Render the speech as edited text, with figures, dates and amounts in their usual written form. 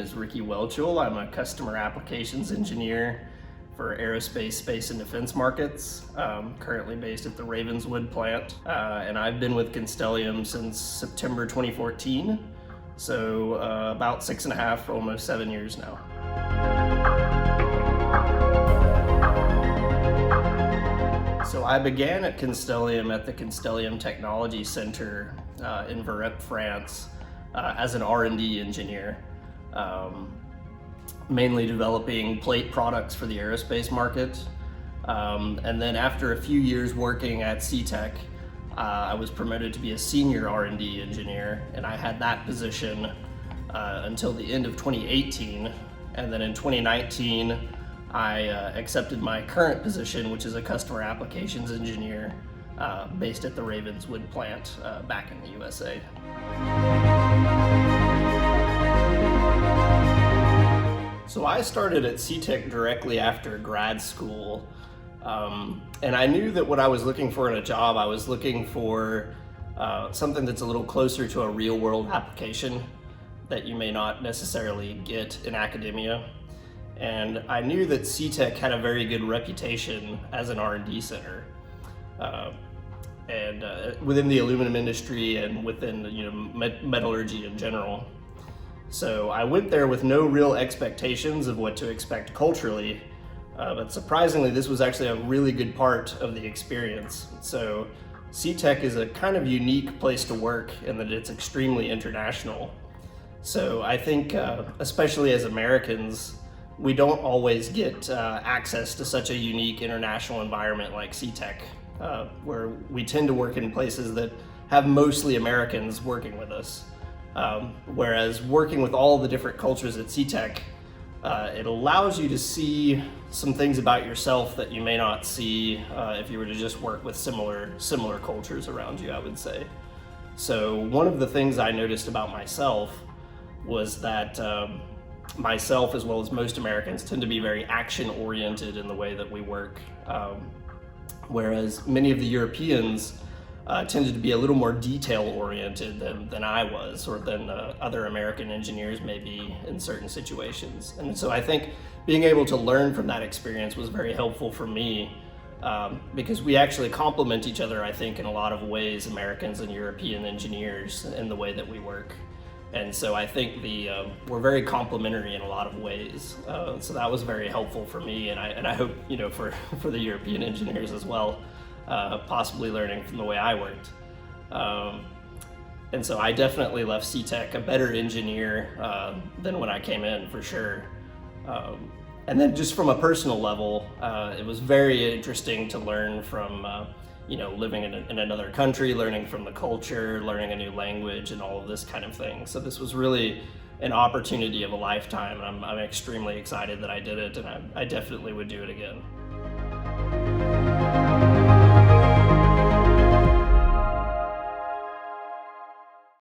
is Ricky Whelchel. I'm a customer applications engineer for aerospace, space, and defense markets, currently based at the Ravenswood plant. And I've been with Constellium since September 2014, so about 6.5, almost 7 years now. So I began at Constellium at the Constellium Technology Center in Voreppe, France, as an R&D engineer, mainly developing plate products for the aerospace market. And then after a few years working at C-TEC, I was promoted to be a senior R&D engineer, and I had that position until the end of 2018. And then in 2019, I accepted my current position, which is a customer applications engineer based at the Ravenswood plant back in the USA. So I started at C-TEC directly after grad school, and I knew that what I was looking for in a job, I was looking for something that's a little closer to a real-world application that you may not necessarily get in academia. And I knew that C-TEC had a very good reputation as an R&D center, and within the aluminum industry and within metallurgy in general. So I went there with no real expectations of what to expect culturally, but surprisingly, this was actually a really good part of the experience. So C-TEC is a kind of unique place to work in that it's extremely international. So I think, especially as Americans, we don't always get access to such a unique international environment like C-TEC, where we tend to work in places that have mostly Americans working with us. Whereas working with all the different cultures at C-TEC, it allows you to see some things about yourself that you may not see if you were to just work with similar cultures around you, I would say. So one of the things I noticed about myself was that myself, as well as most Americans, tend to be very action-oriented in the way that we work, whereas many of the Europeans tended to be a little more detail-oriented than I was, or than other American engineers may be in certain situations. And so I think being able to learn from that experience was very helpful for me, because we actually complement each other, I think, in a lot of ways, Americans and European engineers, in the way that we work. And so I think we're very complementary in a lot of ways. So that was very helpful for me, and I hope for the European engineers as well, possibly learning from the way I worked. And so I definitely left C-TEC a better engineer than when I came in, for sure. And then just from a personal level, it was very interesting to learn from living in another country, learning from the culture, learning a new language, and all of this kind of thing. So this was really an opportunity of a lifetime, and I'm extremely excited that I did it, and I definitely would do it again.